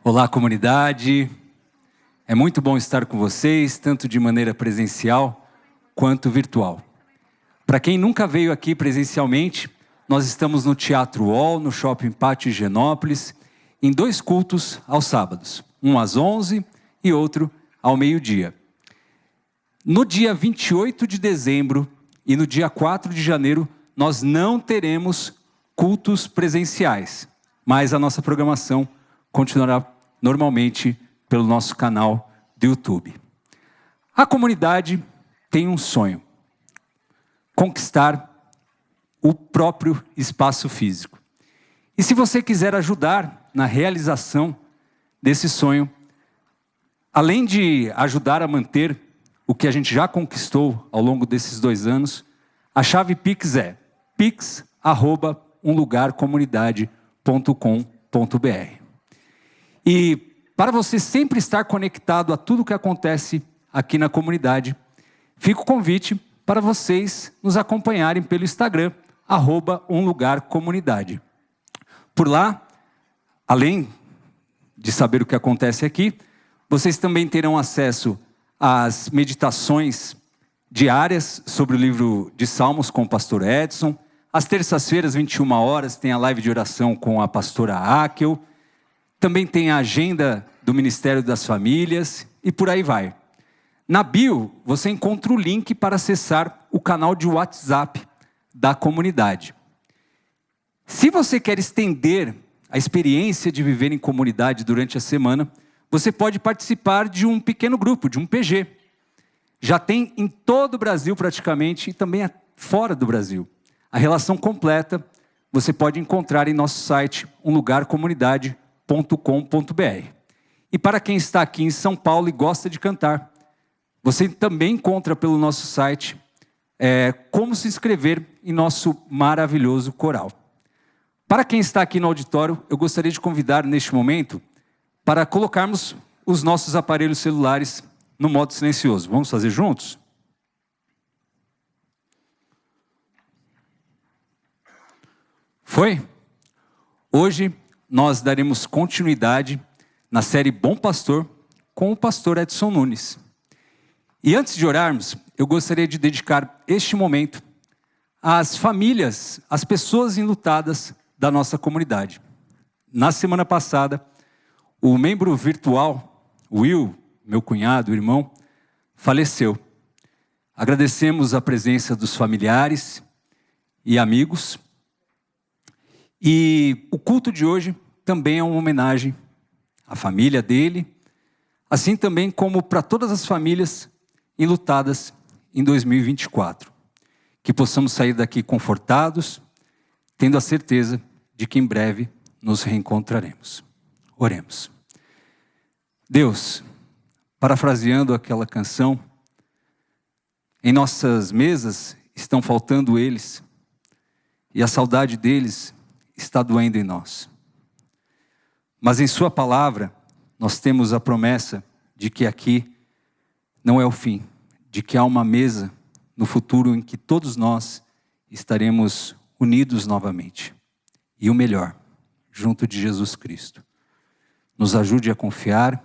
Olá, comunidade. É muito bom estar com vocês, tanto de maneira presencial quanto virtual. Para quem nunca veio aqui presencialmente, nós estamos no Teatro UOL, no Shopping Pátio Higienópolis, em 2 cultos aos sábados, um às 11 e outro ao meio-dia. No dia 28 de dezembro e no dia 4 de janeiro, nós não teremos cultos presenciais, mas a nossa programação continuará normalmente pelo nosso canal do YouTube. A comunidade tem um sonho: conquistar o próprio espaço físico. E se você quiser ajudar na realização desse sonho, além de ajudar a manter o que a gente já conquistou ao longo desses 2 anos, a chave Pix é pix@umlugarcomunidade.com.br. E para você sempre estar conectado a tudo o que acontece aqui na comunidade, fica o convite para vocês nos acompanharem pelo Instagram, @umlugarcomunidade. Por lá, além de saber o que acontece aqui, vocês também terão acesso às meditações diárias sobre o livro de Salmos com o pastor Edson. Às terças-feiras, 21 horas, tem a live de oração com a pastora Akel. Também tem a agenda do Ministério das Famílias e por aí vai. Na bio, você encontra o link para acessar o canal de WhatsApp da comunidade. Se você quer estender a experiência de viver em comunidade durante a semana, você pode participar de um pequeno grupo, de um PG. Já tem em todo o Brasil praticamente e também fora do Brasil. A relação completa você pode encontrar em nosso site, umlugarcomunidade.com.br. E para quem está aqui em São Paulo e gosta de cantar, você também encontra pelo nosso site como se inscrever em nosso maravilhoso coral. Para quem está aqui no auditório, eu gostaria de convidar neste momento para colocarmos os nossos aparelhos celulares no modo silencioso. Vamos fazer juntos? Foi? Hoje nós daremos continuidade na série Bom Pastor com o pastor Edson Nunes. E antes de orarmos, eu gostaria de dedicar este momento às famílias, às pessoas enlutadas da nossa comunidade. Na semana passada, o membro virtual, Will, meu cunhado, irmão, faleceu. Agradecemos a presença dos familiares e amigos. E o culto de hoje também é uma homenagem à família dele, assim também como para todas as famílias enlutadas em 2024. Que possamos sair daqui confortados, tendo a certeza de que em breve nos reencontraremos. Oremos. Deus, parafraseando aquela canção, em nossas mesas estão faltando eles, e a saudade deles está doendo em nós. Mas em sua palavra, nós temos a promessa de que aqui não é o fim, de que há uma mesa no futuro em que todos nós estaremos unidos novamente. E o melhor, junto de Jesus Cristo. Nos ajude a confiar,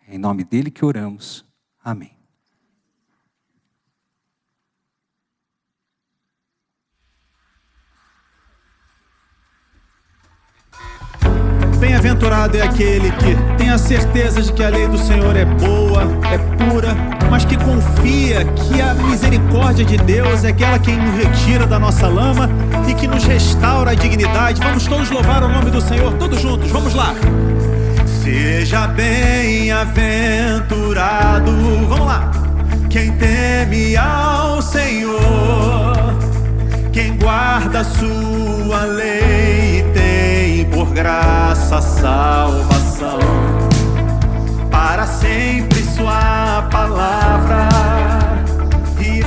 é em nome dele que oramos. Amém. Bem-aventurado é aquele que tem a certeza de que a lei do Senhor é boa, é pura, mas que confia que a misericórdia de Deus é aquela que nos retira da nossa lama e que nos restaura a dignidade. Vamos todos louvar o nome do Senhor, todos juntos, vamos lá. Seja bem-aventurado, vamos lá, quem teme ao Senhor, quem guarda a sua lei e tem por graça a salvação, para sempre sua palavra e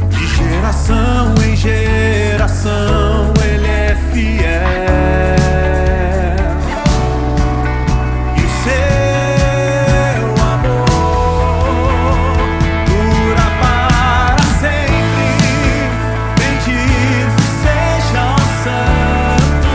de geração em geração ele é fiel. E o seu amor dura para sempre. Bendito seja o santo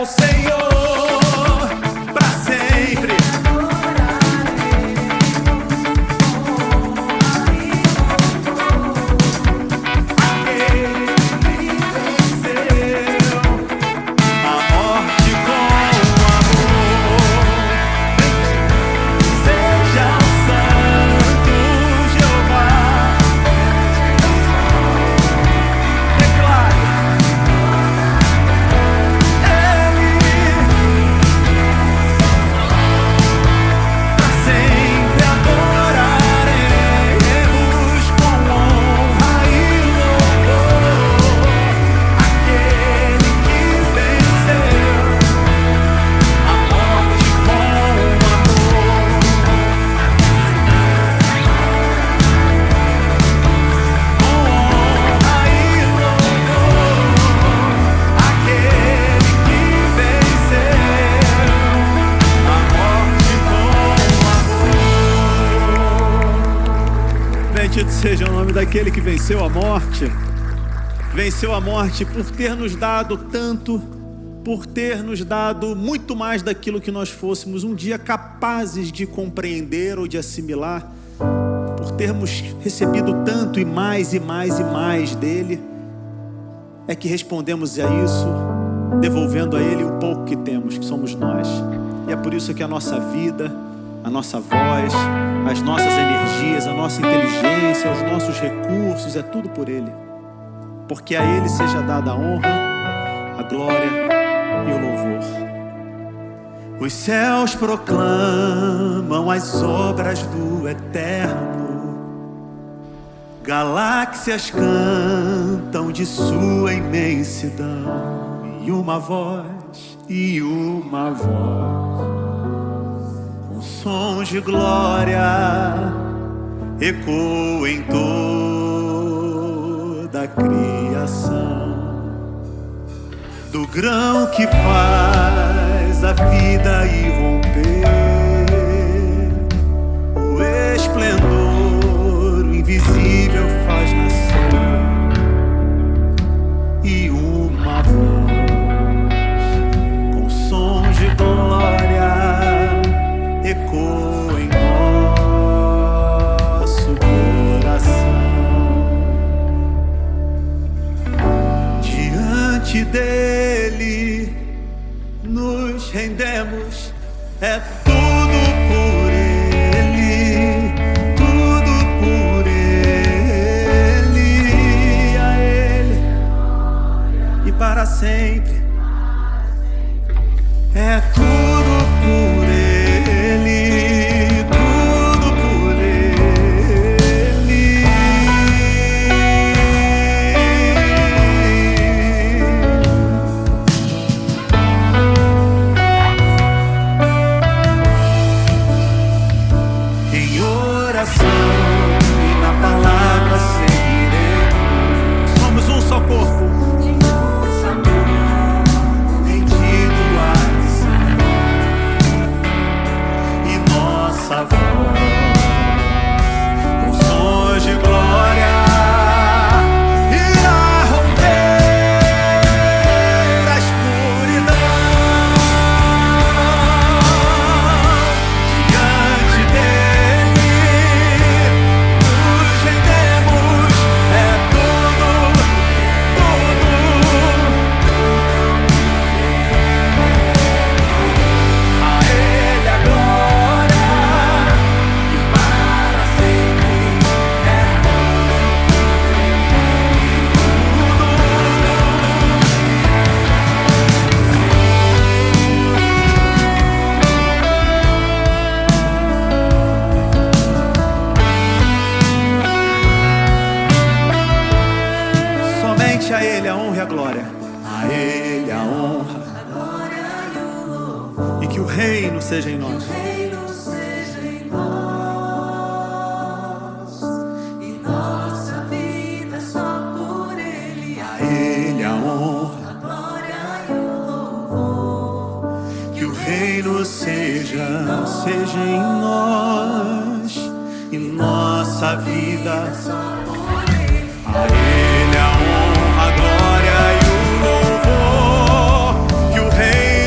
ao Senhor para sempre. Bendito seja o nome daquele que venceu a morte. Venceu a morte por ter nos dado tanto, por ter nos dado muito mais daquilo que nós fôssemos um dia capazes de compreender ou de assimilar, por termos recebido tanto e mais e mais e mais dele, é que respondemos a isso, devolvendo a ele o pouco que temos, que somos nós. E é por isso que a nossa vida, a nossa voz, as nossas energias, a nossa inteligência, os nossos recursos, é tudo por ele. Porque a ele seja dada a honra, a glória e o louvor. Os céus proclamam as obras do Eterno, galáxias cantam de sua imensidão, e uma voz, com sons de glória, ecoam em toda a criação. Do grão que faz a vida irromper, o esplendor invisível faz nascer, e uma voz com sons de glória ecoa em nosso coração. Diante dele nos rendemos, é tudo por ele, tudo por ele, a ele e para sempre. É tudo por ele, tudo por ele. Em oração e na palavra seguiremos. Somos um só corpo. Com sons de glória, irá romper a escuridão. Diante dele nos rendemos, é tudo, tudo. A ele a glória. Somente a ele a honra e a glória. A ele a honra, e que o reino seja em nós. E nossa vida só por ele. A ele a honra, A glória e o louvor. que o reino seja em nós, e nossa vida. Só por ele. A ele a honra, a glória e o louvor, que o reino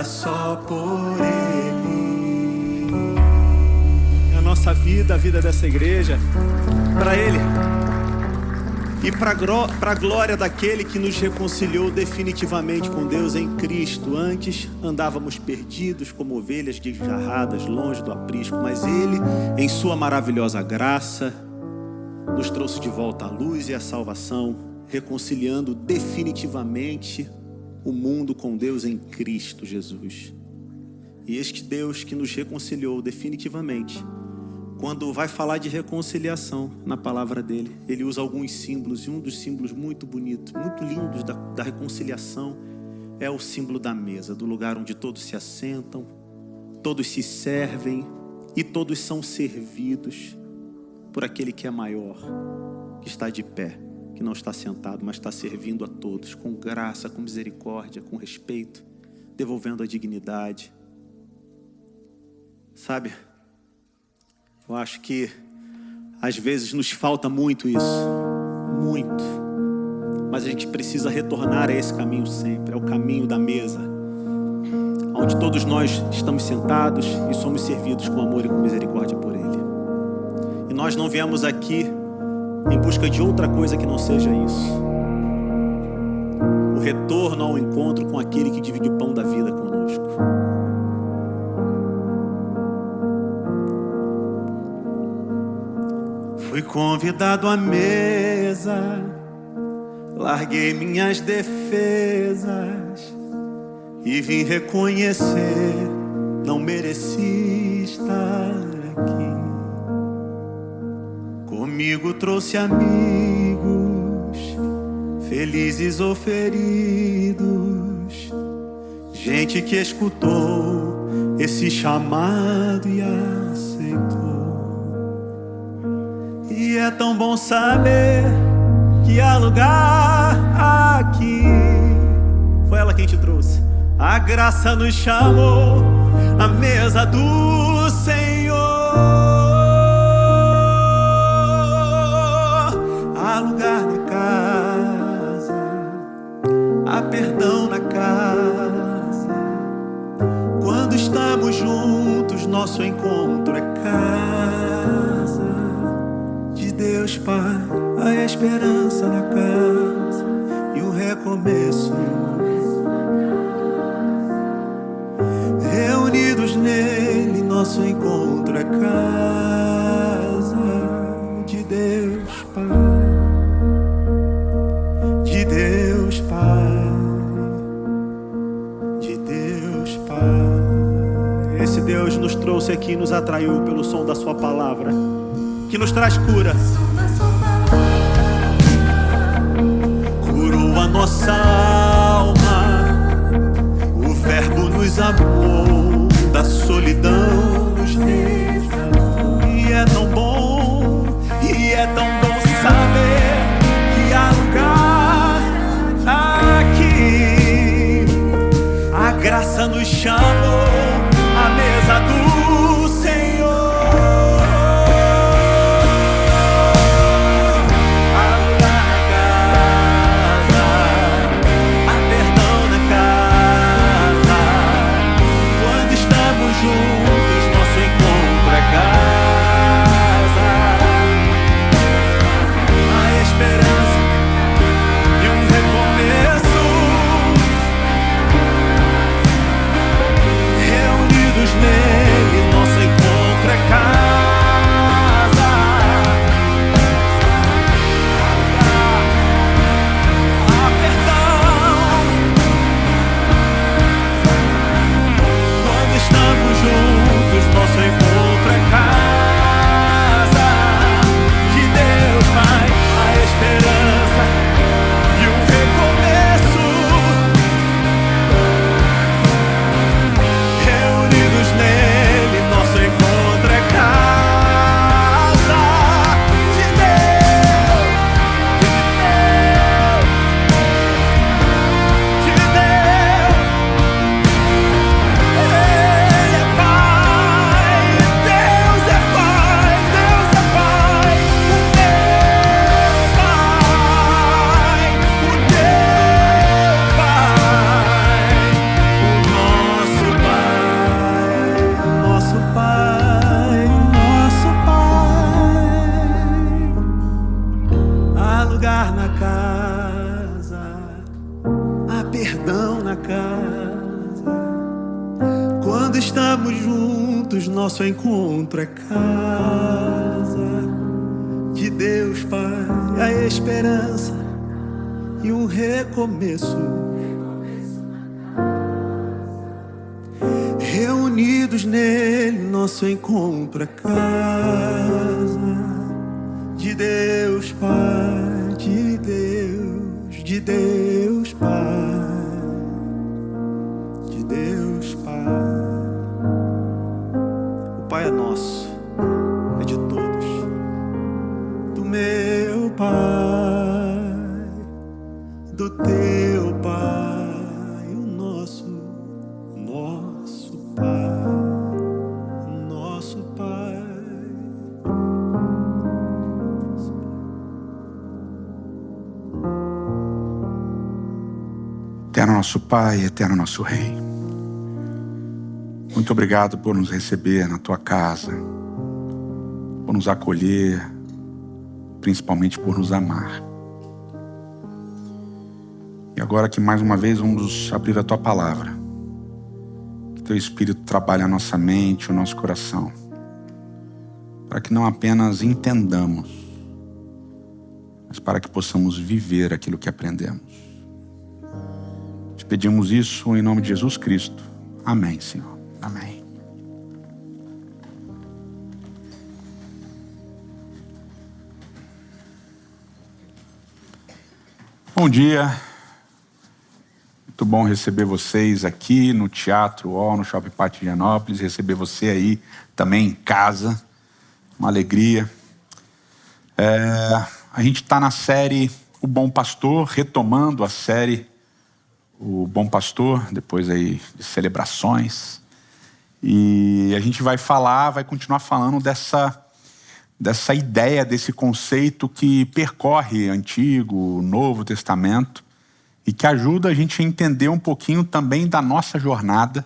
só por Ele. A nossa vida, a vida dessa igreja, para Ele. E para a glória daquele que nos reconciliou definitivamente com Deus em Cristo. Antes andávamos perdidos como ovelhas desgarradas, longe do aprisco, mas Ele, em sua maravilhosa graça, nos trouxe de volta à luz e à salvação, reconciliando definitivamente o mundo com Deus em Cristo Jesus. E este Deus que nos reconciliou definitivamente, quando vai falar de reconciliação na palavra dele, ele usa alguns símbolos, e um dos símbolos muito bonitos, muito lindos da reconciliação é o símbolo da mesa, do lugar onde todos se assentam, todos se servem e todos são servidos por aquele que é maior, que está de pé, que não está sentado, mas está servindo a todos, com graça, com misericórdia, com respeito, devolvendo a dignidade. Sabe? Eu acho que às vezes nos falta muito isso, muito. Mas a gente precisa retornar a esse caminho sempre, é o caminho da mesa, onde todos nós estamos sentados e somos servidos com amor e com misericórdia por Ele. E nós não viemos aqui em busca de outra coisa que não seja isso. O retorno ao encontro com aquele que divide o pão da vida conosco. Fui convidado à mesa, larguei minhas defesas e vim reconhecer, não mereci estar aqui. Comigo trouxe amigos, felizes ou feridos, gente que escutou esse chamado e aceitou. E é tão bom saber que há lugar aqui. Foi ela quem te trouxe. A graça nos chamou à mesa do Senhor. Há lugar na casa, há perdão na casa. Quando estamos juntos, nosso encontro é casa de Deus Pai, a esperança na casa e o recomeço. Reunidos nele, nosso encontro é casa de Deus Pai, de Deus Pai, de Deus Pai. Esse Deus nos trouxe aqui e nos atraiu pelo som da sua palavra, que nos traz cura. Curou a nossa alma, o Verbo nos amou, da solidão nos resgatou. E é tão bom, e é tão bom saber que há lugar aqui. A graça nos chamou à mesa do Senhor. perdão na casa. Quando estamos juntos, nosso encontro é casa de Deus, Pai, a esperança e um recomeço. Reunidos nele, nosso encontro é casa de Deus, Pai, de Deus, Pai, de Deus, Pai. O Pai é nosso, é de todos, do meu Pai, do teu Pai, o nosso Pai, nosso Pai. Eterno nosso Pai, eterno nosso Rei, muito obrigado por nos receber na Tua casa, por nos acolher, principalmente por nos amar. E agora que mais uma vez vamos abrir a Tua palavra, que Teu Espírito trabalhe a nossa mente, o nosso coração, para que não apenas entendamos, mas para que possamos viver aquilo que aprendemos. Te pedimos isso em nome de Jesus Cristo. Amém, Senhor. Amém. Bom dia. Muito bom receber vocês aqui no Teatro UOL, no Shopping Pátio de Higienópolis, receber você aí também em casa. Uma alegria. A gente está na série O Bom Pastor, retomando a série O Bom Pastor, depois aí de celebrações. E a gente vai continuar falando dessa ideia, desse conceito que percorre Antigo, Novo Testamento e que ajuda a gente a entender um pouquinho também da nossa jornada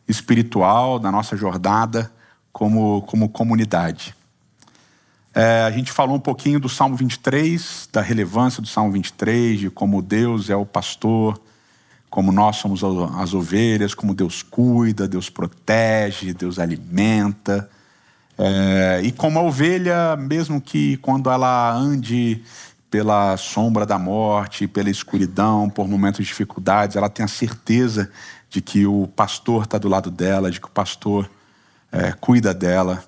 espiritual, da nossa jornada como comunidade. A gente falou um pouquinho do Salmo 23, da relevância do Salmo 23, de como Deus é o pastor, como nós somos as ovelhas, como Deus cuida, Deus protege, Deus alimenta. E como a ovelha, mesmo que quando ela ande pela sombra da morte, pela escuridão, por momentos de dificuldades, ela tem a certeza de que o pastor está do lado dela, de que o pastor cuida dela,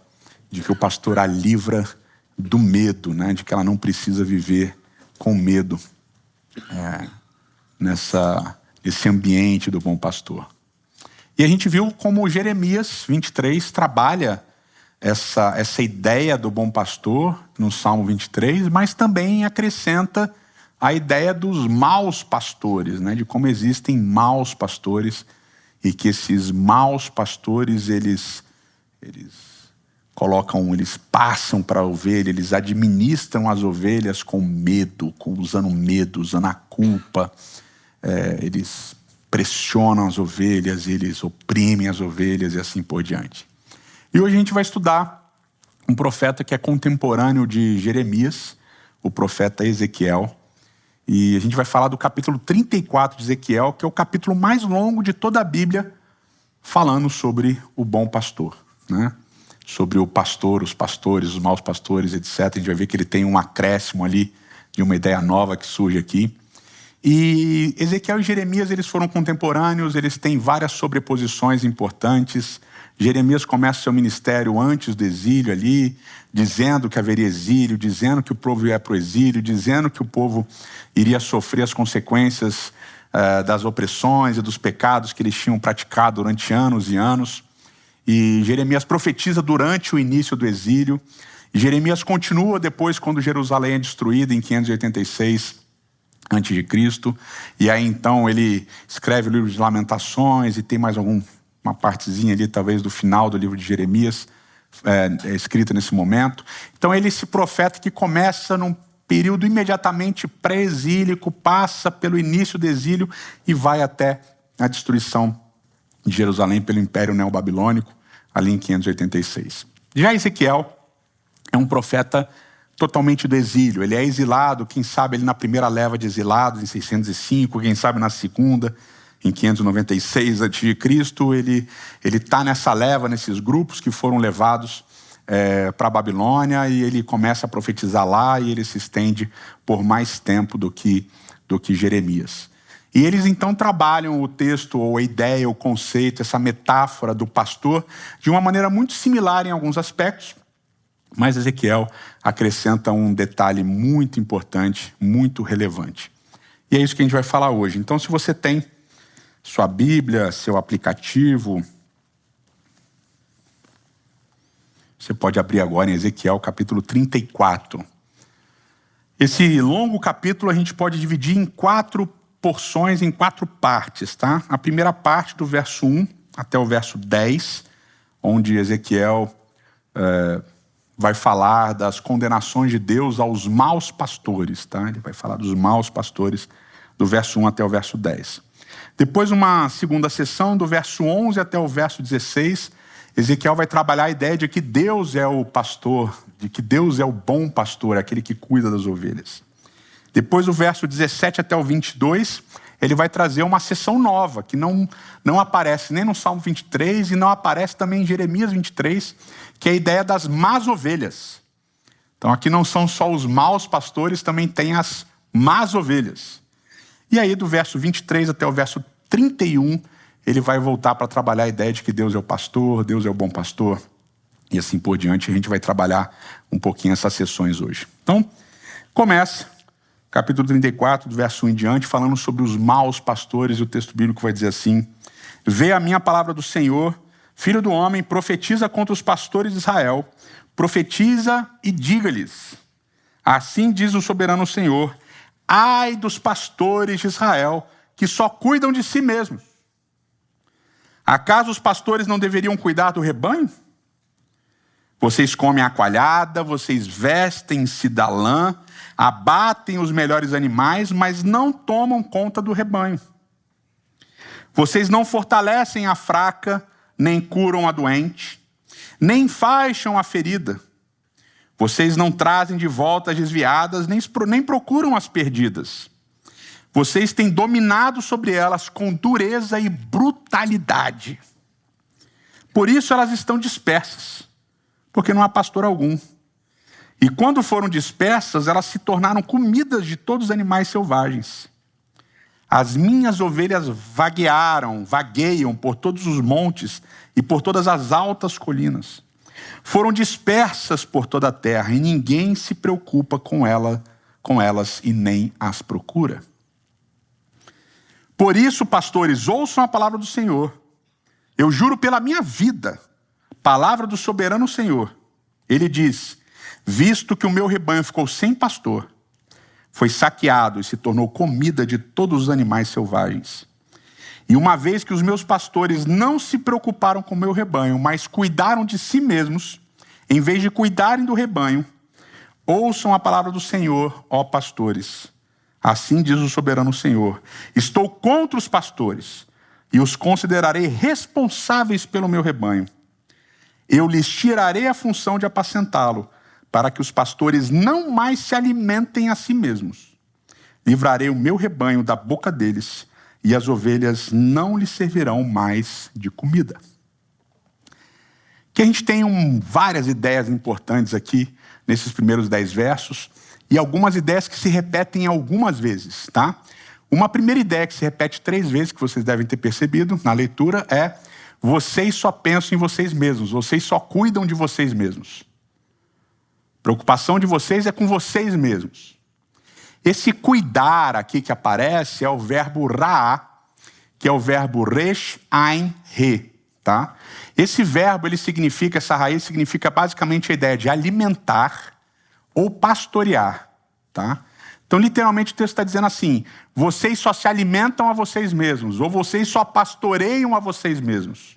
de que o pastor a livra do medo, né? De que ela não precisa viver com medo nesse ambiente do bom pastor. E a gente viu como Jeremias 23 trabalha essa ideia do bom pastor no Salmo 23, mas também acrescenta a ideia dos maus pastores, né? De como existem maus pastores e que esses maus pastores, eles passam para a ovelha, eles administram as ovelhas com medo, usando a culpa. Eles pressionam as ovelhas, eles oprimem as ovelhas e assim por diante. E hoje a gente vai estudar um profeta que é contemporâneo de Jeremias, o profeta Ezequiel. E a gente vai falar do capítulo 34 de Ezequiel, que é o capítulo mais longo de toda a Bíblia, falando sobre o bom pastor, né? Sobre o pastor, os pastores, os maus pastores, etc. A gente vai ver que ele tem um acréscimo ali de uma ideia nova que surge aqui. E Ezequiel e Jeremias, eles foram contemporâneos, eles têm várias sobreposições importantes. Jeremias começa seu ministério antes do exílio ali, dizendo que haveria exílio, dizendo que o povo ia para o exílio, dizendo que o povo iria sofrer as consequências das opressões e dos pecados que eles tinham praticado durante anos e anos. E Jeremias profetiza durante o início do exílio. E Jeremias continua depois, quando Jerusalém é destruída em 586 a.C. E aí então ele escreve o livro de Lamentações e tem mais uma partezinha ali, talvez, do final do livro de Jeremias, escrita nesse momento. Então ele, esse profeta que começa num período imediatamente pré-exílico, passa pelo início do exílio e vai até a destruição de Jerusalém pelo Império Neobabilônico, ali em 586. Já Ezequiel é um profeta totalmente do exílio. Ele é exilado, quem sabe ele na primeira leva de exilados, em 605, quem sabe na segunda, em 596 a.C. Ele está nessa leva, nesses grupos que foram levados para a Babilônia, e ele começa a profetizar lá, e ele se estende por mais tempo do que Jeremias. E eles então trabalham o texto, ou a ideia, o conceito, essa metáfora do pastor, de uma maneira muito similar em alguns aspectos, mas Ezequiel acrescenta um detalhe muito importante, muito relevante. E é isso que a gente vai falar hoje. Então, se você tem sua Bíblia, seu aplicativo, você pode abrir agora em Ezequiel capítulo 34. Esse longo capítulo a gente pode dividir em 4 porções, em 4 partes, tá? A primeira parte do verso 1 até o verso 10, onde Ezequiel vai falar das condenações de Deus aos maus pastores, tá? Ele vai falar dos maus pastores do verso 1 até o verso 10. Depois, uma segunda sessão, do verso 11 até o verso 16, Ezequiel vai trabalhar a ideia de que Deus é o pastor, de que Deus é o bom pastor, aquele que cuida das ovelhas. Depois, do verso 17 até o 22, ele vai trazer uma sessão nova, que não aparece nem no Salmo 23 e não aparece também em Jeremias 23, que é a ideia das más ovelhas. Então, aqui não são só os maus pastores, também tem as más ovelhas. E aí, do verso 23 até o verso 31, ele vai voltar para trabalhar a ideia de que Deus é o pastor, Deus é o bom pastor, e assim por diante. A gente vai trabalhar um pouquinho essas sessões hoje. Então, começa, capítulo 34, do verso 1 em diante, falando sobre os maus pastores, e o texto bíblico vai dizer assim: vê a minha palavra do Senhor, filho do homem, profetiza contra os pastores de Israel, profetiza e diga-lhes, assim diz o soberano Senhor, ai dos pastores de Israel, que só cuidam de si mesmos. Acaso os pastores não deveriam cuidar do rebanho? Vocês comem a coalhada, vocês vestem-se da lã, abatem os melhores animais, mas não tomam conta do rebanho. Vocês não fortalecem a fraca, nem curam a doente, nem enfaixam a ferida. Vocês não trazem de volta as desviadas, nem procuram as perdidas. Vocês têm dominado sobre elas com dureza e brutalidade. Por isso elas estão dispersas, porque não há pastor algum. E quando foram dispersas, elas se tornaram comidas de todos os animais selvagens. As minhas ovelhas vagueiam por todos os montes e por todas as altas colinas. Foram dispersas por toda a terra, e ninguém se preocupa com elas e nem as procura. Por isso, pastores, ouçam a palavra do Senhor. Eu juro pela minha vida, palavra do soberano Senhor. Ele diz, visto que o meu rebanho ficou sem pastor, foi saqueado e se tornou comida de todos os animais selvagens. E uma vez que os meus pastores não se preocuparam com o meu rebanho, mas cuidaram de si mesmos, em vez de cuidarem do rebanho, ouçam a palavra do Senhor, ó pastores. Assim diz o soberano Senhor, estou contra os pastores e os considerarei responsáveis pelo meu rebanho. Eu lhes tirarei a função de apacentá-lo, para que os pastores não mais se alimentem a si mesmos. Livrarei o meu rebanho da boca deles, e as ovelhas não lhes servirão mais de comida. Que a gente tem várias ideias importantes aqui, nesses primeiros 10 versos, e algumas ideias que se repetem algumas vezes, tá? Uma primeira ideia que se repete 3 vezes, que vocês devem ter percebido na leitura, é: vocês só pensam em vocês mesmos, vocês só cuidam de vocês mesmos. Preocupação de vocês é com vocês mesmos. Esse cuidar aqui que aparece é o verbo ra'á, que é o verbo resh, ain, re, tá? Esse verbo, essa raiz significa basicamente a ideia de alimentar ou pastorear, tá? Então, literalmente, o texto está dizendo assim: vocês só se alimentam a vocês mesmos, ou vocês só pastoreiam a vocês mesmos.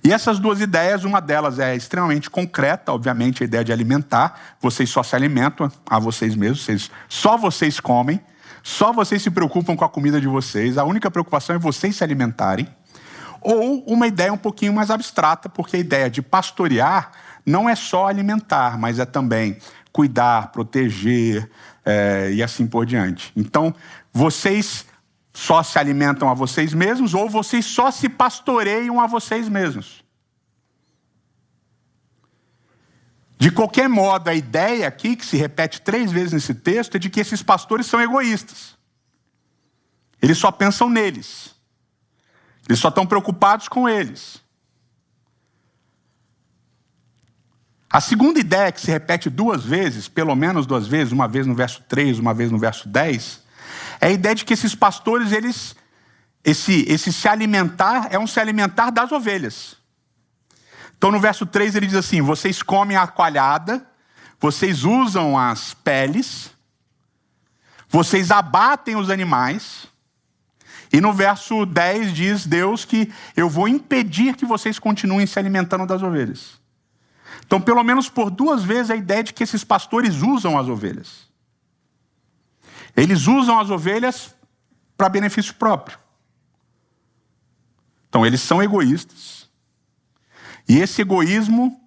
E essas 2 ideias, uma delas é extremamente concreta, obviamente, a ideia de alimentar. Vocês só se alimentam a vocês mesmos, só vocês comem, só vocês se preocupam com a comida de vocês, a única preocupação é vocês se alimentarem. Ou uma ideia um pouquinho mais abstrata, porque a ideia de pastorear não é só alimentar, mas é também cuidar, proteger e assim por diante. Então, vocês só se alimentam a vocês mesmos ou vocês só se pastoreiam a vocês mesmos. De qualquer modo, a ideia aqui, que se repete 3 vezes nesse texto, é de que esses pastores são egoístas. Eles só pensam neles. Eles só estão preocupados com eles. A segunda ideia, que se repete 2 vezes, pelo menos 2 vezes, uma vez no verso 3, uma vez no verso 10, é a ideia de que esses pastores, esse se alimentar é um se alimentar das ovelhas. Então no verso 3 ele diz assim: vocês comem a coalhada, vocês usam as peles, vocês abatem os animais. E no verso 10 diz Deus que eu vou impedir que vocês continuem se alimentando das ovelhas. Então pelo menos por 2 vezes a ideia de que esses pastores usam as ovelhas. Eles usam as ovelhas para benefício próprio. Então eles são egoístas. E esse egoísmo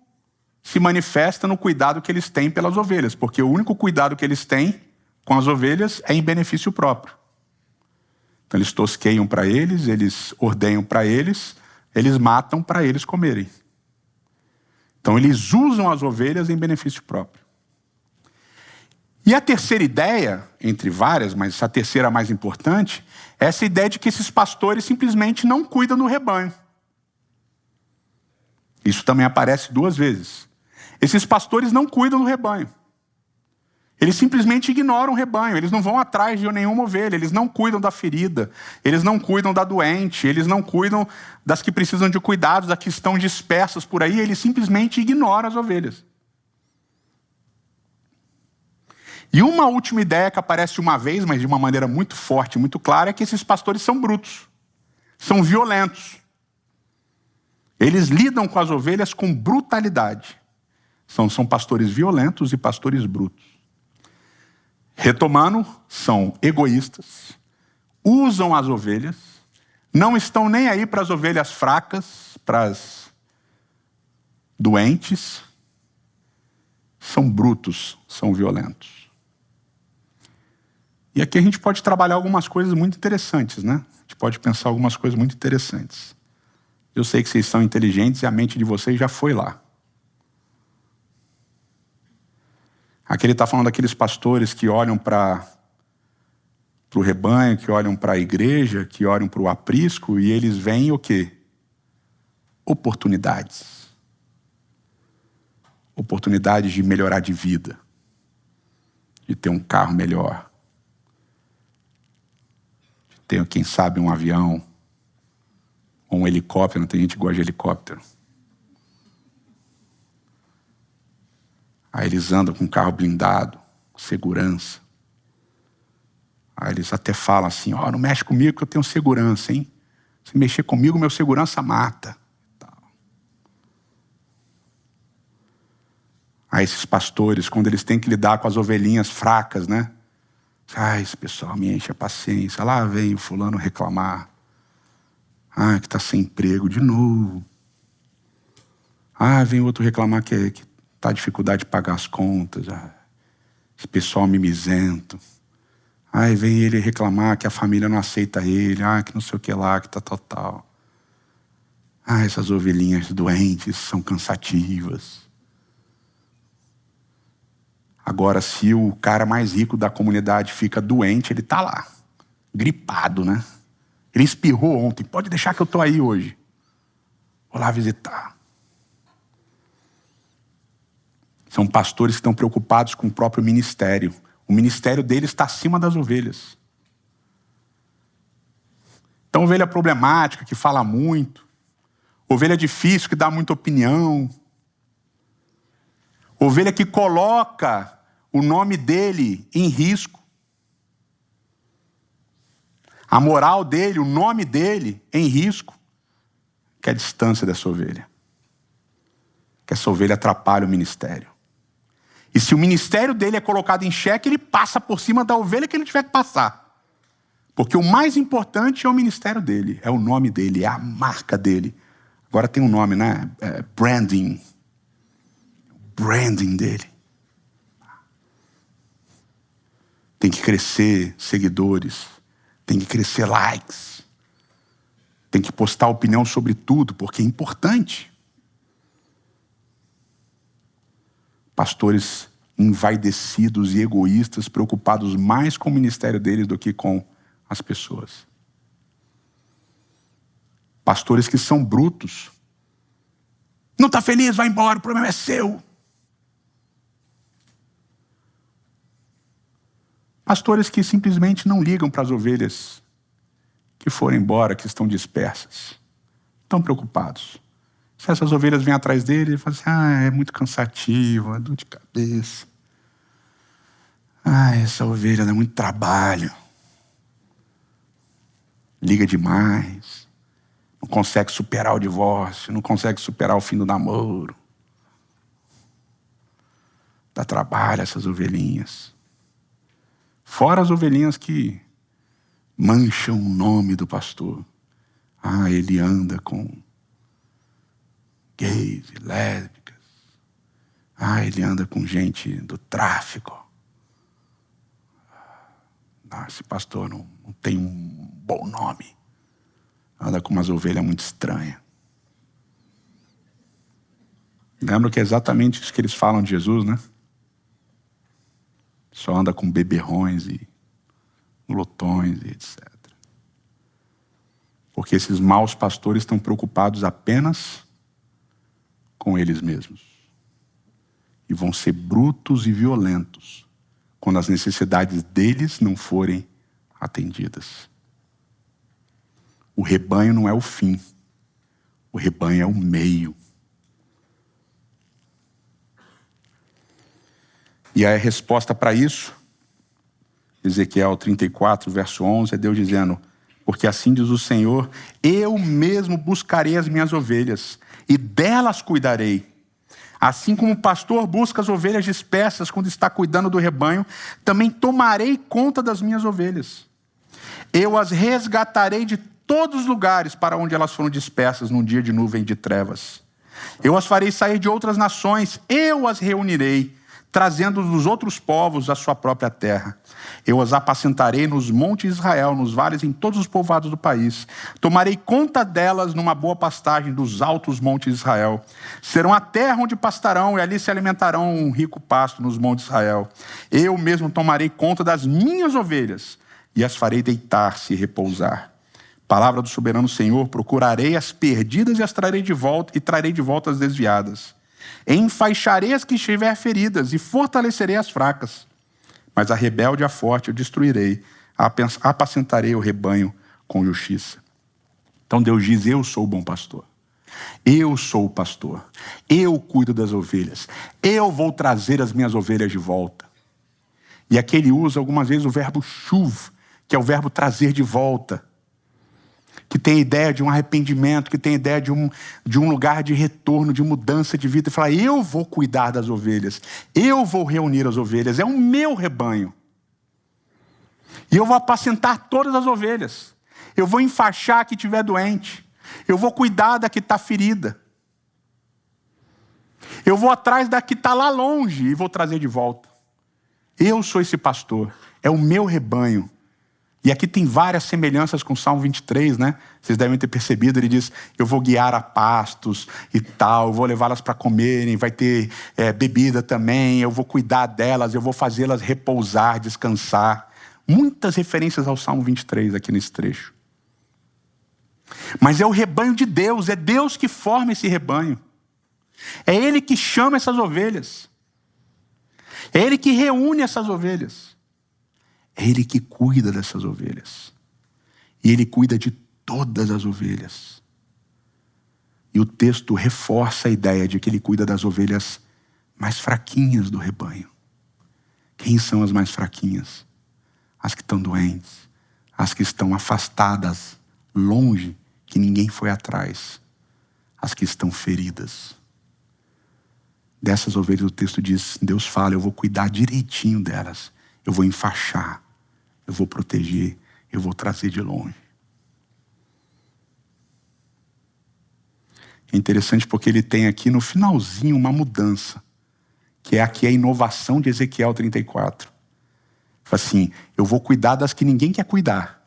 se manifesta no cuidado que eles têm pelas ovelhas, porque o único cuidado que eles têm com as ovelhas é em benefício próprio. Então eles tosqueiam para eles ordenham para eles matam para eles comerem. Então eles usam as ovelhas em benefício próprio. E a terceira ideia, entre várias, mas a terceira mais importante, é essa ideia de que esses pastores simplesmente não cuidam do rebanho. Isso também aparece 2 vezes. Esses pastores não cuidam do rebanho. Eles simplesmente ignoram o rebanho. Eles não vão atrás de nenhuma ovelha. Eles não cuidam da ferida. Eles não cuidam da doente. Eles não cuidam das que precisam de cuidados, das que estão dispersas por aí. Eles simplesmente ignoram as ovelhas. E uma última ideia que aparece uma vez, mas de uma maneira muito forte, muito clara, é que esses pastores são brutos. São violentos. Eles lidam com as ovelhas com brutalidade. São pastores violentos e pastores brutos. Retomando, são egoístas, usam as ovelhas, não estão nem aí para as ovelhas fracas, para as doentes, são brutos, são violentos. E aqui a gente pode trabalhar algumas coisas muito interessantes, né? A gente pode pensar algumas coisas muito interessantes. Eu sei que vocês são inteligentes e a mente de vocês já foi lá. Aqui ele está falando daqueles pastores que olham para o rebanho, que olham para a igreja, que olham para o aprisco, e eles veem o quê? Oportunidades. Oportunidades de melhorar de vida. De ter um carro melhor. De ter, quem sabe, um avião. Ou um helicóptero, tem gente que gosta de helicóptero. Aí eles andam com um carro blindado, segurança. Aí eles até falam assim, não mexe comigo que eu tenho segurança, hein? Se mexer comigo, meu segurança mata. Aí esses pastores, quando eles têm que lidar com as ovelhinhas fracas, né? Esse pessoal me enche a paciência. Lá vem o fulano reclamar. Que está sem emprego de novo. Vem outro reclamar que está dificuldade de pagar as contas. Esse pessoal mimizento. Vem ele reclamar que a família não aceita ele. Que não sei o que lá, que tá tal. Essas ovelhinhas doentes são cansativas. Agora, se o cara mais rico da comunidade fica doente, ele tá lá, gripado, né? Ele espirrou ontem. Pode deixar que eu estou aí hoje. Vou lá visitar. São pastores que estão preocupados com o próprio ministério. O ministério deles está acima das ovelhas. Então, ovelha problemática, que fala muito. Ovelha difícil, que dá muita opinião. Ovelha que coloca o nome dele em risco. A moral dele, o nome dele em risco, que é a distância dessa ovelha. Que essa ovelha atrapalha o ministério. E se o ministério dele é colocado em xeque, ele passa por cima da ovelha que ele tiver que passar. Porque o mais importante é o ministério dele, é o nome dele, é a marca dele. Agora tem um nome, né? Branding. Branding dele. tem que crescer seguidores, tem que crescer likes, tem que postar opinião sobre tudo, porque é importante. Pastores envaidecidos e egoístas, preocupados mais com o ministério deles do que com as pessoas. Pastores que são brutos. Não está feliz? Vai embora, o problema é seu. Pastores que simplesmente não ligam para as ovelhas que foram embora, que estão dispersas. Estão preocupados. Se essas ovelhas vêm atrás dele, ele fala assim, é muito cansativo, é dor de cabeça. Essa ovelha dá muito trabalho. Liga demais. Não consegue superar o divórcio, não consegue superar o fim do namoro. Dá trabalho a essas ovelhinhas. Fora as ovelhinhas que mancham o nome do pastor. Ele anda com gays e lésbicas. Ele anda com gente do tráfico. Esse pastor não tem um bom nome. Anda com umas ovelhas muito estranhas. Lembra que é exatamente isso que eles falam de Jesus, né? Só anda com beberrões e glotões e etc. Porque esses maus pastores estão preocupados apenas com eles mesmos. E vão ser brutos e violentos quando as necessidades deles não forem atendidas. O rebanho não é o fim. O rebanho é o meio. E a resposta para isso, Ezequiel 34, verso 11, é Deus dizendo, porque assim diz o Senhor, eu mesmo buscarei as minhas ovelhas e delas cuidarei. Assim como o pastor busca as ovelhas dispersas quando está cuidando do rebanho, também tomarei conta das minhas ovelhas. Eu as resgatarei de todos os lugares para onde elas foram dispersas num dia de nuvem e de trevas. Eu as farei sair de outras nações, eu as reunirei, trazendo dos outros povos a sua própria terra. Eu as apacentarei nos montes de Israel, nos vales, em todos os povoados do país. Tomarei conta delas numa boa pastagem dos altos montes de Israel. Serão a terra onde pastarão e ali se alimentarão um rico pasto nos montes de Israel. Eu mesmo tomarei conta das minhas ovelhas e as farei deitar-se e repousar. Palavra do soberano Senhor, procurarei as perdidas e as trarei de volta, e trarei de volta as desviadas. Enfaixarei as que estiver feridas e fortalecerei as fracas. Mas a rebelde e a forte eu destruirei, apacentarei o rebanho com justiça. Então Deus diz, eu sou o bom pastor. Eu sou o pastor. Eu cuido das ovelhas. Eu vou trazer as minhas ovelhas de volta. E aqui ele usa algumas vezes o verbo shuv, que é o verbo trazer de volta. Que tem a ideia de um arrependimento, que tem a ideia de um lugar de retorno, de mudança de vida. E falar, eu vou cuidar das ovelhas. Eu vou reunir as ovelhas. É o meu rebanho. E eu vou apacentar todas as ovelhas. Eu vou enfaixar a que estiver doente. Eu vou cuidar da que está ferida. Eu vou atrás da que está lá longe e vou trazer de volta. Eu sou esse pastor. É o meu rebanho. E aqui tem várias semelhanças com o Salmo 23, né? Vocês devem ter percebido, ele diz, eu vou guiar a pastos e tal, eu vou levá-las para comerem, vai ter bebida também, eu vou cuidar delas, eu vou fazê-las repousar, descansar. Muitas referências ao Salmo 23 aqui nesse trecho. Mas é o rebanho de Deus, é Deus que forma esse rebanho. É Ele que chama essas ovelhas. É Ele que reúne essas ovelhas. É Ele que cuida dessas ovelhas. E Ele cuida de todas as ovelhas. E o texto reforça a ideia de que Ele cuida das ovelhas mais fraquinhas do rebanho. Quem são as mais fraquinhas? As que estão doentes. As que estão afastadas, longe, que ninguém foi atrás. As que estão feridas. Dessas ovelhas o texto diz, Deus fala, eu vou cuidar direitinho delas. Eu vou enfaixar. Eu vou proteger, eu vou trazer de longe. É interessante porque ele tem aqui no finalzinho uma mudança, que é aqui a inovação de Ezequiel 34. Fala assim, eu vou cuidar das que ninguém quer cuidar.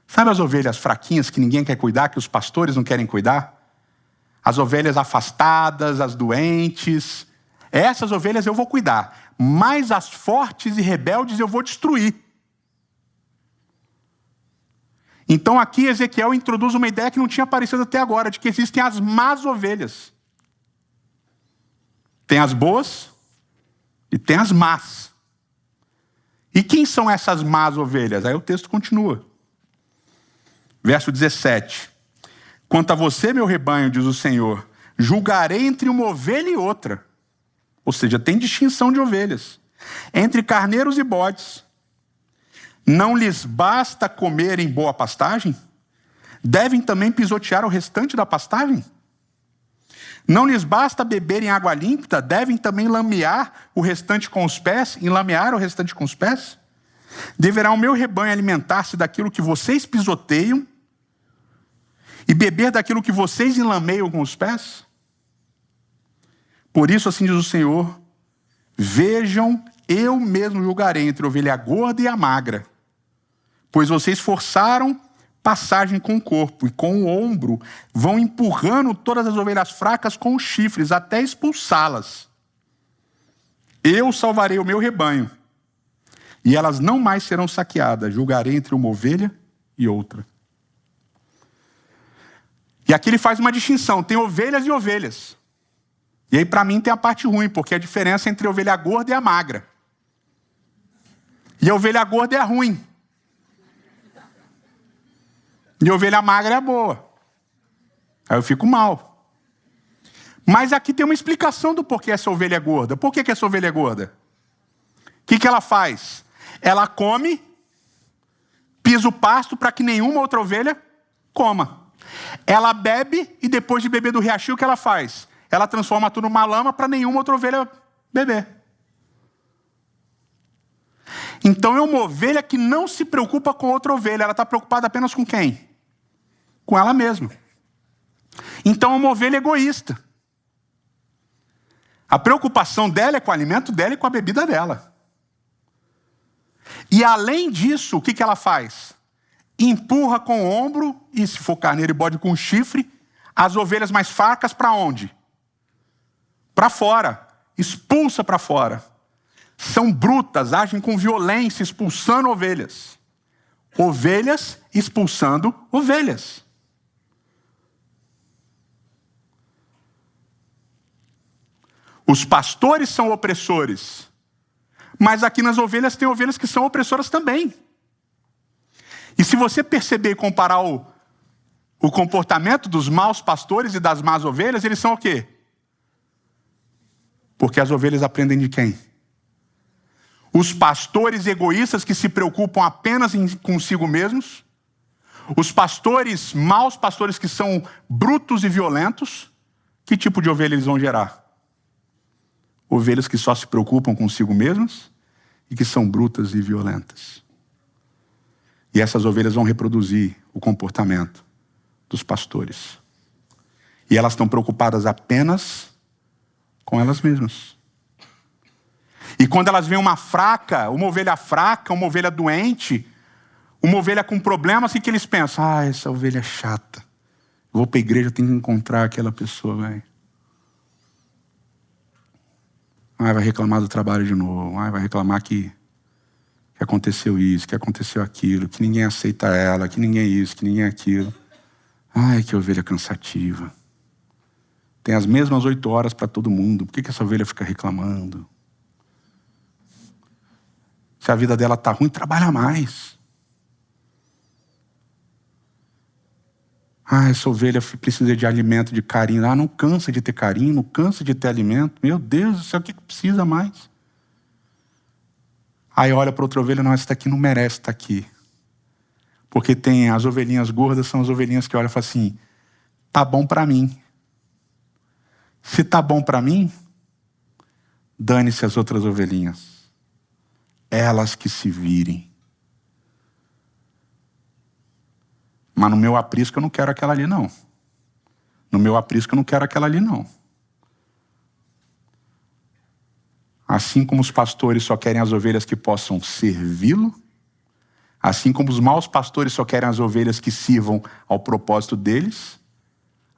Sabe as ovelhas fraquinhas que ninguém quer cuidar, que os pastores não querem cuidar? As ovelhas afastadas, as doentes. Essas ovelhas eu vou cuidar. Mas as fortes e rebeldes eu vou destruir. Então aqui Ezequiel introduz uma ideia que não tinha aparecido até agora, de que existem as más ovelhas. Tem as boas e tem as más. E quem são essas más ovelhas? Aí o texto continua. Verso 17. Quanto a você, meu rebanho, diz o Senhor, julgarei entre uma ovelha e outra. Ou seja, tem distinção de ovelhas. Entre carneiros e bodes. Não lhes basta comer em boa pastagem? Devem também pisotear o restante da pastagem? Não lhes basta beber em água límpida? Devem também lamear o restante com os pés? Enlamear o restante com os pés? Deverá o meu rebanho alimentar-se daquilo que vocês pisoteiam e beber daquilo que vocês enlameiam com os pés? Por isso, assim diz o Senhor, vejam, eu mesmo julgarei entre a ovelha gorda e a magra, pois vocês forçaram passagem com o corpo e com o ombro, vão empurrando todas as ovelhas fracas com os chifres, até expulsá-las. Eu salvarei o meu rebanho, e elas não mais serão saqueadas, julgarei entre uma ovelha e outra. E aqui ele faz uma distinção, tem ovelhas e ovelhas. E aí para mim tem a parte ruim, porque a diferença entre a ovelha gorda e a magra. E a ovelha gorda é a ruim. E a ovelha magra é a boa. Aí eu fico mal. Mas aqui tem uma explicação do porquê essa ovelha é gorda. Por que essa ovelha é gorda? O que ela faz? Ela come, pisa o pasto para que nenhuma outra ovelha coma. Ela bebe e depois de beber do riachinho, o que ela faz? Ela transforma tudo numa lama para nenhuma outra ovelha beber. Então é uma ovelha que não se preocupa com outra ovelha. Ela está preocupada apenas com quem? Com ela mesma. Então é uma ovelha egoísta. A preocupação dela é com o alimento dela e com a bebida dela. E além disso, o que ela faz? Empurra com o ombro, e se for carneiro e bode com chifre, as ovelhas mais fracas para onde? Para fora. Expulsa para fora. São brutas, agem com violência, expulsando ovelhas. Ovelhas expulsando ovelhas. Os pastores são opressores. Mas aqui nas ovelhas tem ovelhas que são opressoras também. E se você perceber e comparar o comportamento dos maus pastores e das más ovelhas, eles são o quê? Porque as ovelhas aprendem de quem? Os pastores egoístas que se preocupam apenas consigo mesmos. Os pastores, maus pastores que são brutos e violentos. Que tipo de ovelha eles vão gerar? Ovelhas que só se preocupam consigo mesmas e que são brutas e violentas. E essas ovelhas vão reproduzir o comportamento dos pastores. E elas estão preocupadas apenas com elas mesmas. E quando elas veem uma ovelha fraca, uma ovelha doente, uma ovelha com problemas, o que eles pensam? Ah, essa ovelha é chata. Eu vou para a igreja, eu tenho que encontrar aquela pessoa, velho. Ah, vai reclamar do trabalho de novo. Ah, vai reclamar que aconteceu isso, que aconteceu aquilo, que ninguém aceita ela, que ninguém é isso, que ninguém é aquilo. Ai, que ovelha cansativa. Tem as mesmas 8 horas para todo mundo. Por que essa ovelha fica reclamando? Se a vida dela está ruim, trabalha mais. Ah, essa ovelha precisa de alimento, de carinho. Ah, não cansa de ter carinho, não cansa de ter alimento. Meu Deus do céu, o que precisa mais? Aí olha para outra ovelha, não, essa daqui não merece estar aqui. Porque tem as ovelhinhas gordas, são as ovelhinhas que olham e falam assim, tá bom para mim. Se tá bom para mim, dane-se as outras ovelhinhas. Elas que se virem. Mas no meu aprisco eu não quero aquela ali, não. No meu aprisco eu não quero aquela ali, não. Assim como os pastores só querem as ovelhas que possam servi-lo, assim como os maus pastores só querem as ovelhas que sirvam ao propósito deles,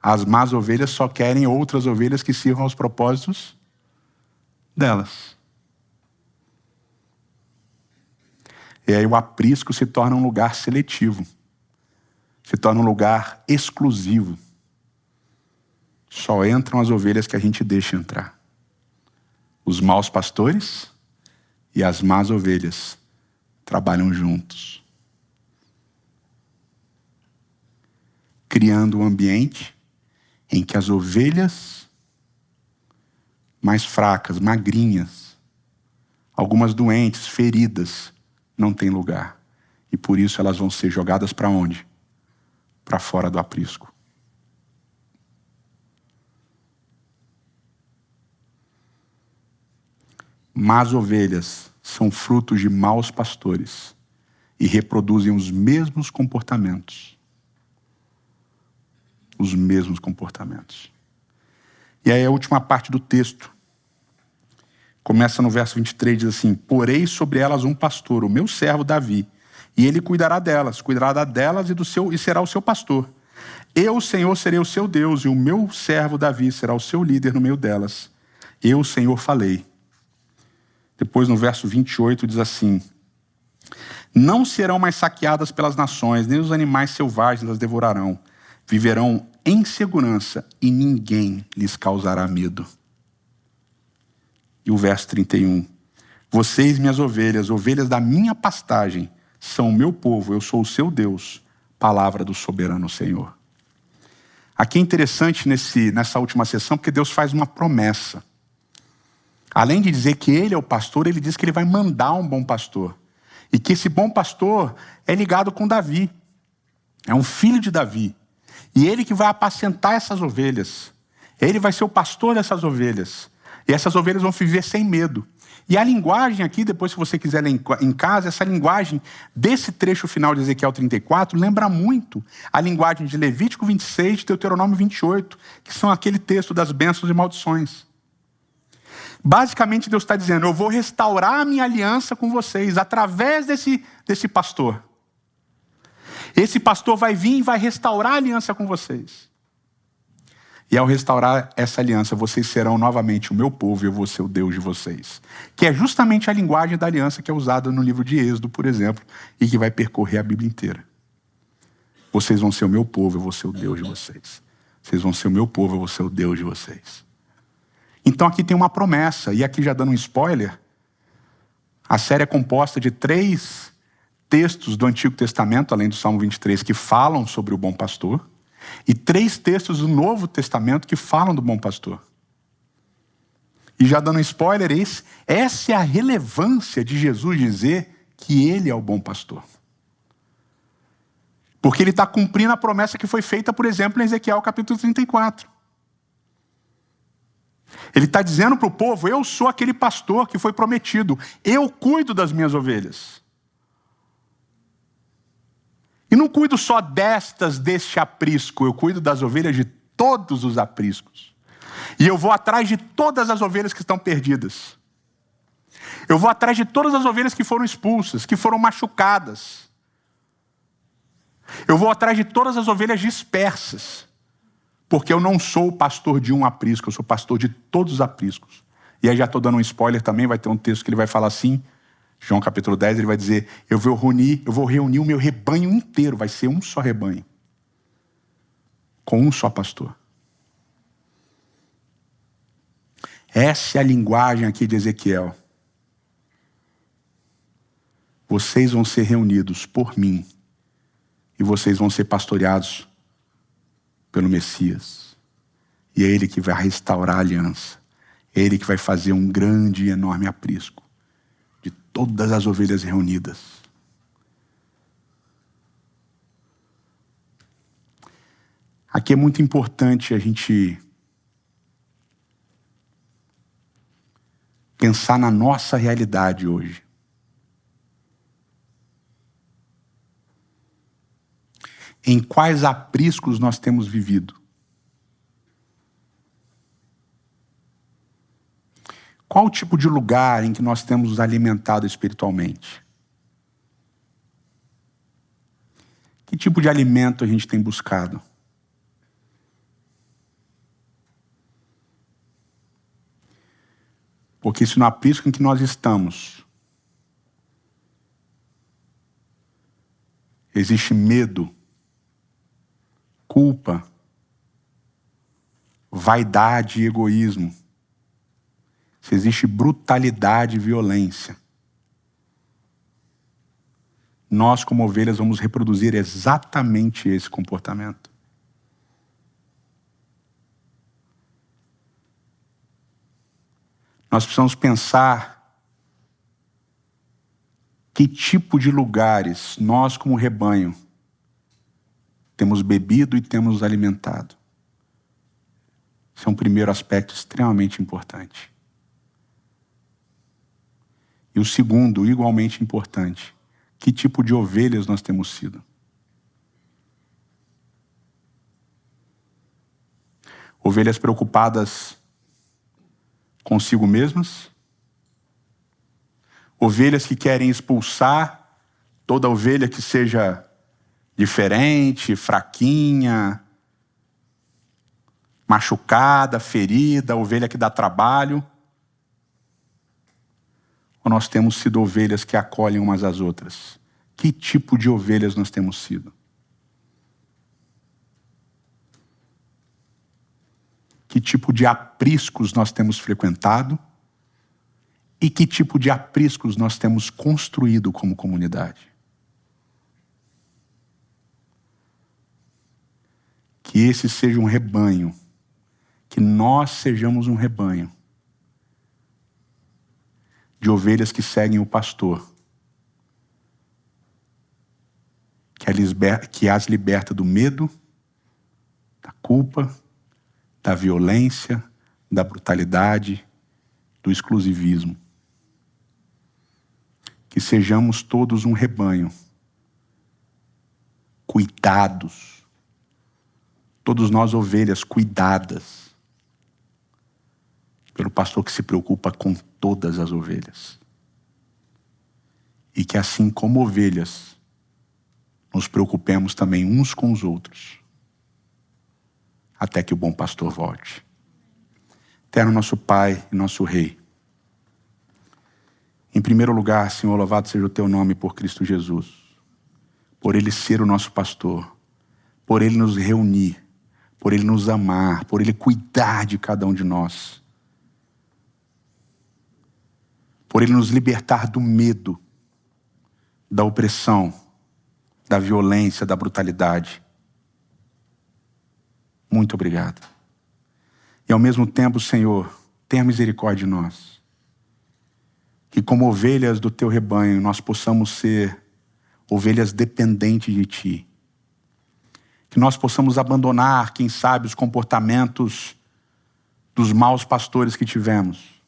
as más ovelhas só querem outras ovelhas que sirvam aos propósitos delas. E aí o aprisco se torna um lugar seletivo, se torna um lugar exclusivo. Só entram as ovelhas que a gente deixa entrar. Os maus pastores e as más ovelhas trabalham juntos, criando um ambiente em que as ovelhas mais fracas, magrinhas, algumas doentes, feridas, não têm lugar. E por isso elas vão ser jogadas para onde? Para fora do aprisco. Más ovelhas são frutos de maus pastores e reproduzem os mesmos comportamentos. Os mesmos comportamentos. E aí a última parte do texto começa no verso 23, diz assim: porei sobre elas um pastor, o meu servo Davi, e ele cuidará delas e será o seu pastor. Eu, o Senhor, serei o seu Deus, e o meu servo Davi será o seu líder no meio delas. Eu, o Senhor, falei. Depois no verso 28 diz assim: não serão mais saqueadas pelas nações, nem os animais selvagens as devorarão. Viverão em segurança e ninguém lhes causará medo. E o verso 31. Vocês, minhas ovelhas, ovelhas da minha pastagem, são o meu povo, eu sou o seu Deus. Palavra do soberano Senhor. Aqui é interessante nessa última sessão, porque Deus faz uma promessa. Além de dizer que ele é o pastor, ele diz que ele vai mandar um bom pastor. E que esse bom pastor é ligado com Davi. É um filho de Davi. E ele que vai apacentar essas ovelhas. Ele vai ser o pastor dessas ovelhas. E essas ovelhas vão viver sem medo. E a linguagem aqui, depois se você quiser ler em casa, essa linguagem desse trecho final de Ezequiel 34 lembra muito a linguagem de Levítico 26 e de Deuteronômio 28, que são aquele texto das bênçãos e maldições. Basicamente Deus está dizendo: eu vou restaurar a minha aliança com vocês através desse pastor. Esse pastor vai vir e vai restaurar a aliança com vocês. E ao restaurar essa aliança, vocês serão novamente o meu povo e eu vou ser o Deus de vocês. Que é justamente a linguagem da aliança que é usada no livro de Êxodo, por exemplo, e que vai percorrer a Bíblia inteira. Vocês vão ser o meu povo, eu vou ser o Deus de vocês. Vocês vão ser o meu povo, eu vou ser o Deus de vocês. Então aqui tem uma promessa, e aqui já dando um spoiler, a série é composta de 3 textos do Antigo Testamento, além do Salmo 23, que falam sobre o bom pastor, e 3 textos do Novo Testamento que falam do bom pastor. E já dando um spoiler, essa é a relevância de Jesus dizer que ele é o bom pastor. Porque ele está cumprindo a promessa que foi feita, por exemplo, em Ezequiel capítulo 34. Ele está dizendo para o povo: eu sou aquele pastor que foi prometido, eu cuido das minhas ovelhas. E não cuido só deste aprisco, eu cuido das ovelhas de todos os apriscos. E eu vou atrás de todas as ovelhas que estão perdidas. Eu vou atrás de todas as ovelhas que foram expulsas, que foram machucadas. Eu vou atrás de todas as ovelhas dispersas. Porque eu não sou o pastor de um aprisco, eu sou pastor de todos os apriscos. E aí já estou dando um spoiler também, vai ter um texto que ele vai falar assim, João capítulo 10, ele vai dizer: eu vou reunir o meu rebanho inteiro, vai ser um só rebanho. Com um só pastor. Essa é a linguagem aqui de Ezequiel. Vocês vão ser reunidos por mim e vocês vão ser pastoreados pelo Messias. E é ele que vai restaurar a aliança. É ele que vai fazer um grande e enorme aprisco de todas as ovelhas reunidas. Aqui é muito importante a gente pensar na nossa realidade hoje. Em quais apriscos nós temos vivido? Qual o tipo de lugar em que nós temos nos alimentado espiritualmente? Que tipo de alimento a gente tem buscado? Porque se no aprisco em que nós estamos existe medo, culpa, vaidade e egoísmo, se existe brutalidade e violência, nós como ovelhas vamos reproduzir exatamente esse comportamento. Nós precisamos pensar que tipo de lugares nós, como rebanho, temos bebido e temos nos alimentado. Esse é um primeiro aspecto extremamente importante. E o segundo, igualmente importante, que tipo de ovelhas nós temos sido? Ovelhas preocupadas consigo mesmas? Ovelhas que querem expulsar toda ovelha que seja diferente, fraquinha, machucada, ferida, ovelha que dá trabalho? Ou nós temos sido ovelhas que acolhem umas às outras? Que tipo de ovelhas nós temos sido? Que tipo de apriscos nós temos frequentado? E que tipo de apriscos nós temos construído como comunidade? Que esse seja um rebanho, que nós sejamos um rebanho de ovelhas que seguem o pastor, que as liberta do medo, da culpa, da violência, da brutalidade, do exclusivismo. Que sejamos todos um rebanho, cuidados, todos nós ovelhas cuidadas pelo pastor que se preocupa com todas as ovelhas. E que assim como ovelhas, nos preocupemos também uns com os outros, até que o bom pastor volte. Eterno nosso Pai e nosso Rei, em primeiro lugar, Senhor, louvado seja o Teu nome por Cristo Jesus, por Ele ser o nosso pastor, por Ele nos reunir, por Ele nos amar, por Ele cuidar de cada um de nós, por Ele nos libertar do medo, da opressão, da violência, da brutalidade. Muito obrigado. E ao mesmo tempo, Senhor, tenha misericórdia de nós. Que como ovelhas do Teu rebanho, nós possamos ser ovelhas dependentes de Ti. Que nós possamos abandonar, quem sabe, os comportamentos dos maus pastores que tivemos.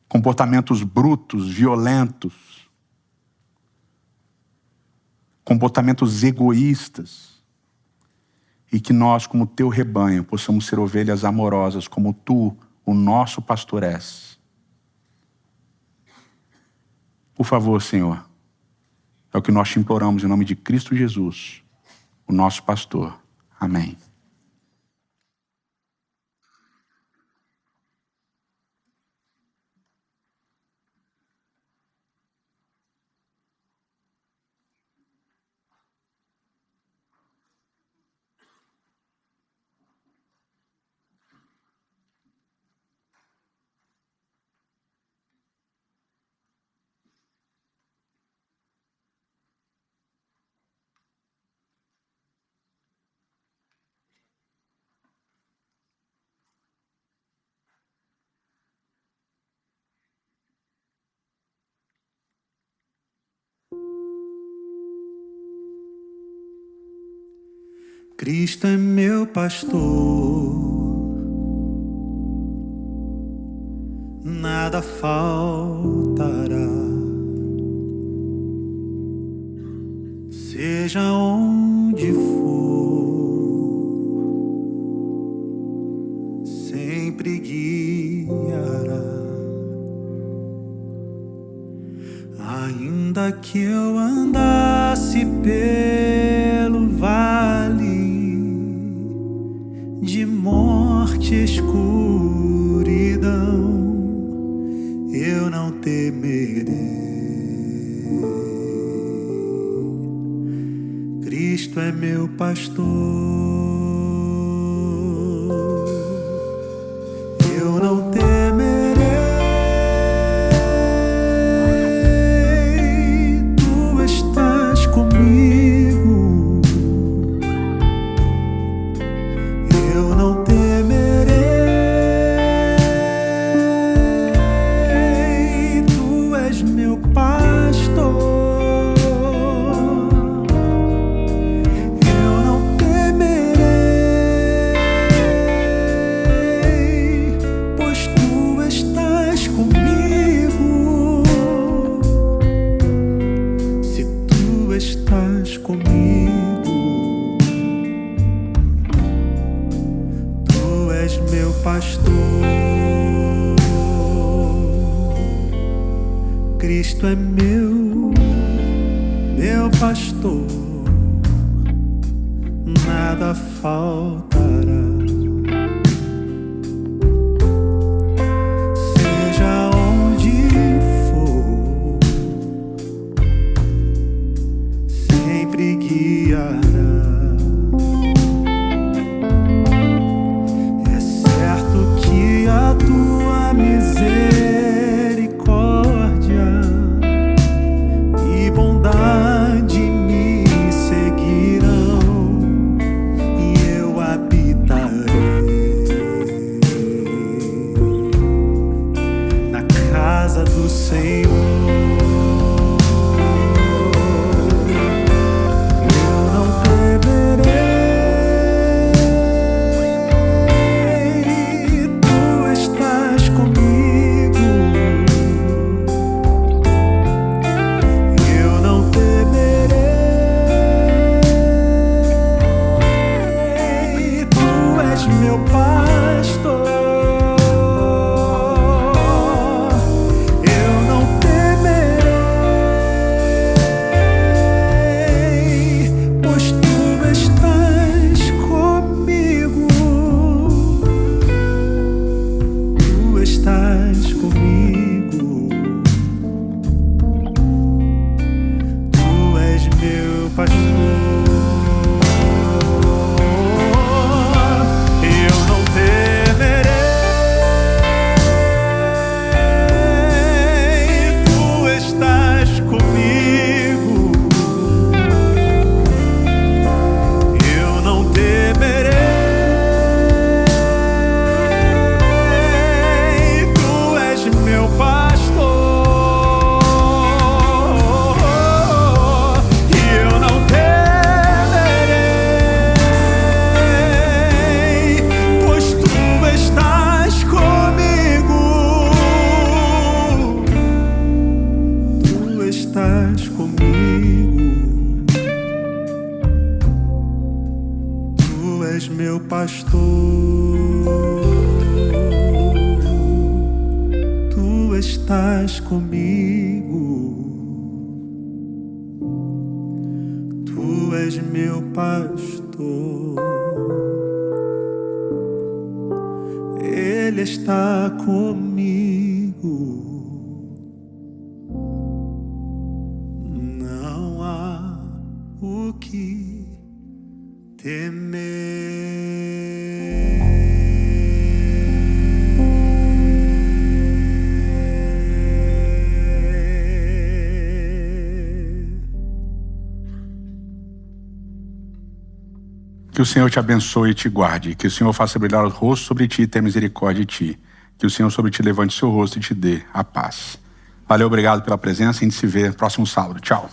Comportamentos brutos, violentos. Comportamentos egoístas. E que nós, como Teu rebanho, possamos ser ovelhas amorosas, como Tu, o nosso pastor, és. Por favor, Senhor, é o que nós te imploramos em nome de Cristo Jesus, o nosso pastor. Amém. Cristo é meu pastor, nada faltará. Seja onde for, sempre guiará. Cristo é meu pastor, eu não temerei, tu estás comigo, eu não temerei, tu és meu pastor. Pastor, Cristo é meu pastor, nada faltará. Seja onde for, sempre guiará. A tua misericórdia e bondade me seguirão, e eu habitarei na casa do Senhor. Meu pastor, eu não temerei, pois tu estás comigo, tu estás comigo, tu és meu pastor. Estás comigo, tu és meu pastor, tu estás comigo, tu és meu pastor, Ele está comigo. O que temer? Que o Senhor te abençoe e te guarde, que o Senhor faça brilhar o rosto sobre ti e tenha misericórdia de ti, que o Senhor sobre ti levante seu rosto e te dê a paz. Valeu, obrigado pela presença, a gente se vê no próximo sábado. Tchau.